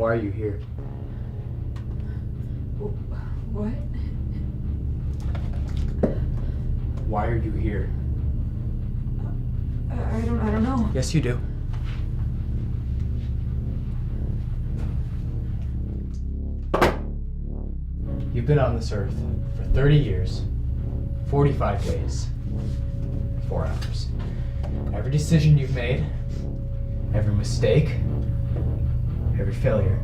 Why are you here? What? Why are you here? I don't know. Yes, you do. You've been on this earth for 30 years, 45 days, 4 hours. Every decision you've made, every mistake, every failure,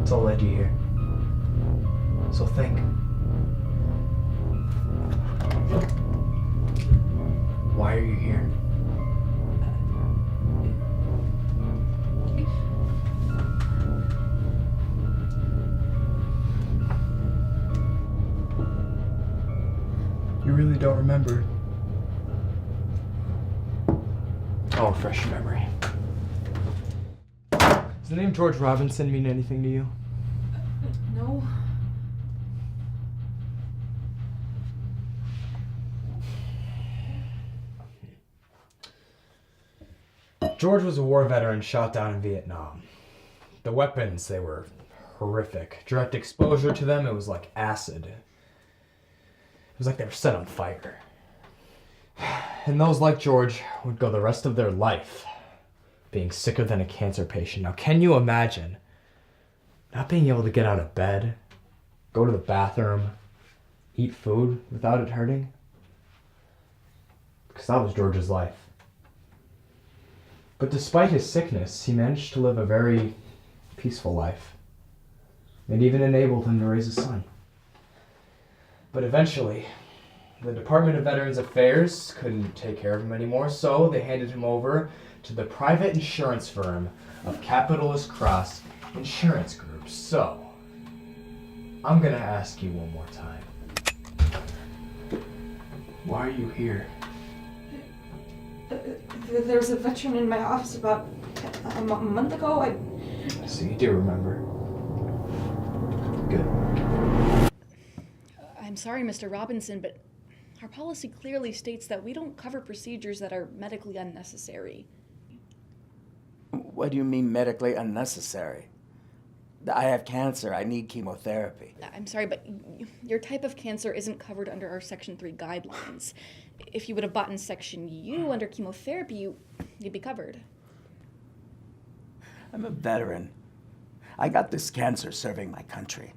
it's all led you here. So think. Why are you here? You really don't remember? I'll refresh your memory. Does the name George Robinson mean anything to you? No. George was a war veteran shot down in Vietnam. The weapons, they were horrific. Direct exposure to them, it was like acid. It was like they were set on fire. And those like George would go the rest of their life being sicker than a cancer patient. Now, can you imagine not being able to get out of bed, go to the bathroom, eat food without it hurting? Because that was George's life. But despite his sickness, he managed to live a very peaceful life. It even enabled him to raise a son. But eventually, the Department of Veterans Affairs couldn't take care of him anymore, so they handed him over to the private insurance firm of Capitalist Cross Insurance Group. So, I'm gonna ask you one more time. Why are you here? There was a veteran in my office about a month ago. So you do remember. Good. I'm sorry, Mr. Robinson, but our policy clearly states that we don't cover procedures that are medically unnecessary. What do you mean medically unnecessary? I have cancer. I need chemotherapy. I'm sorry, but your type of cancer isn't covered under our Section 3 guidelines. If you would have bought in Section U under chemotherapy, you'd be covered. I'm a veteran. I got this cancer serving my country.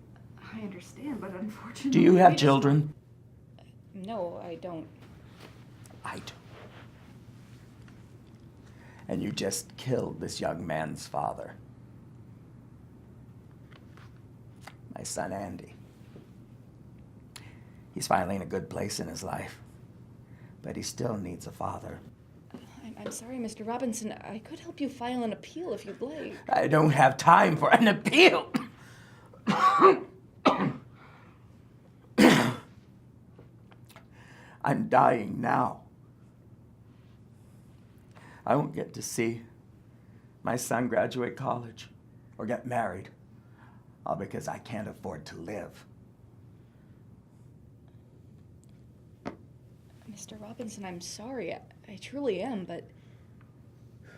I understand, but unfortunately... Do you have children? No, I don't. I do. And you just killed this young man's father. My son, Andy. He's finally in a good place in his life, but he still needs a father. I'm sorry, Mr. Robinson. I could help you file an appeal if you'd like. I don't have time for an appeal. I'm dying now. I won't get to see my son graduate college or get married, all because I can't afford to live. Mr. Robinson, I'm sorry. I truly am, but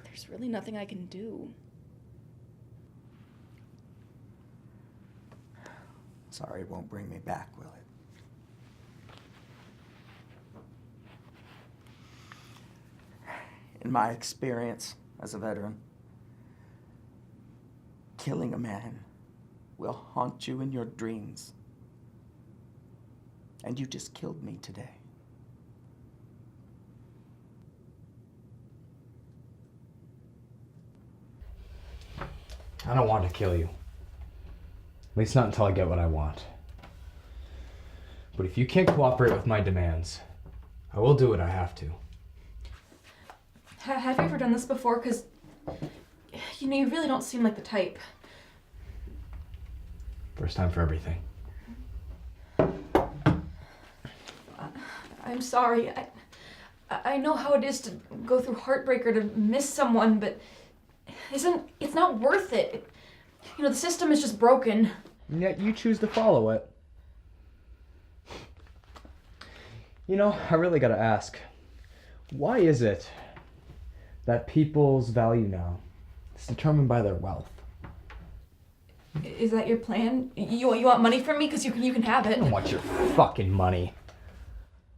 there's really nothing I can do. Sorry, it won't bring me back, will it? In my experience as a veteran, killing a man will haunt you in your dreams. And you just killed me today. I don't want to kill you. At least not until I get what I want. But if you can't cooperate with my demands, I will do what I have to. Have you ever done this before? Because, you really don't seem like the type. First time for everything. I'm sorry. I know how it is to go through heartbreak or to miss someone, but it's not worth it. The system is just broken. And yet you choose to follow it. I really gotta ask, why is it that people's value now is determined by their wealth? Is that your plan? You want money from me? Because you can have I it. don't want your fucking money.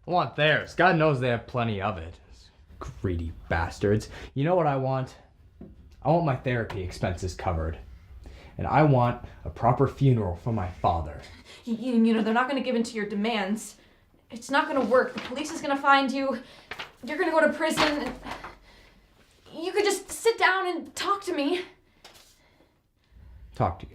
I want theirs. God knows they have plenty of it. Greedy bastards. You know what I want? I want my therapy expenses covered. And I want a proper funeral for my father. You know, they're not going to give in to your demands. It's not going to work. The police is going to find you. You're going to go to prison. You could just sit down and talk to me. Talk to you.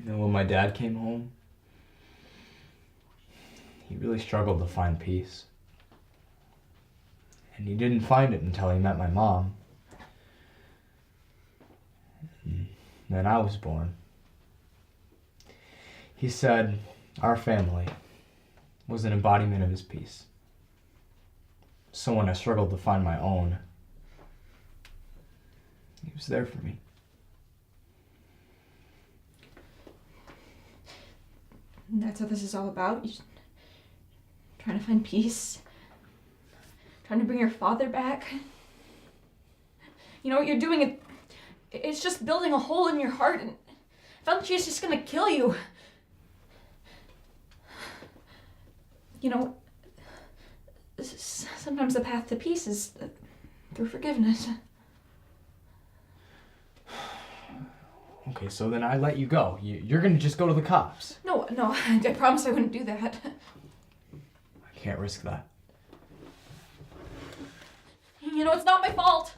You know, when my dad came home, he really struggled to find peace. And he didn't find it until he met my mom. And then I was born. He said our family was an embodiment of his peace. So when I struggled to find my own, he was there for me. And that's what this is all about? You're trying to find peace? Trying to bring your father back? You know what you're doing? It's just building a hole in your heart, and eventually it's just gonna kill you. You know, sometimes the path to peace is through forgiveness. Okay, so then I let you go. You're gonna just go to the cops. No, I promise I wouldn't do that. I can't risk that. You know, it's not my fault.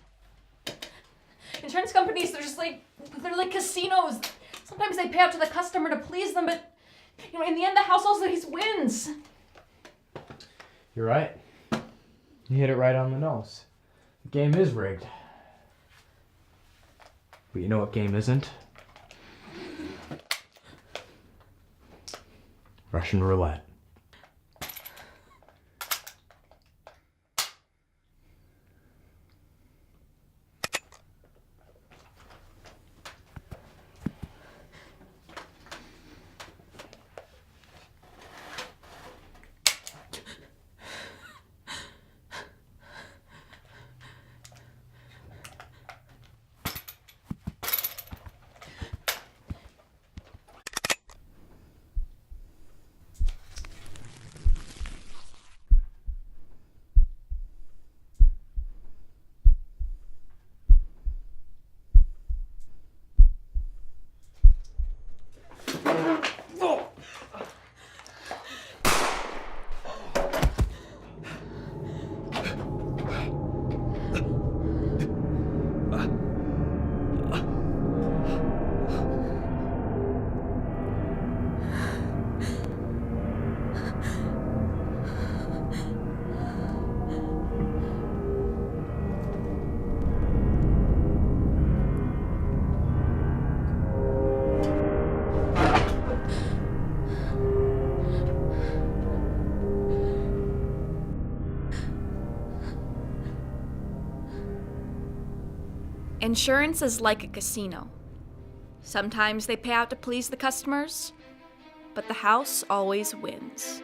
Insurance companies, they're like casinos. Sometimes they pay out to the customer to please them, but, you know, in the end, the house always wins. You're right. You hit it right on the nose. The game is rigged. But you know what game isn't? Russian roulette. Insurance is like a casino. Sometimes they pay out to please the customers, but the house always wins.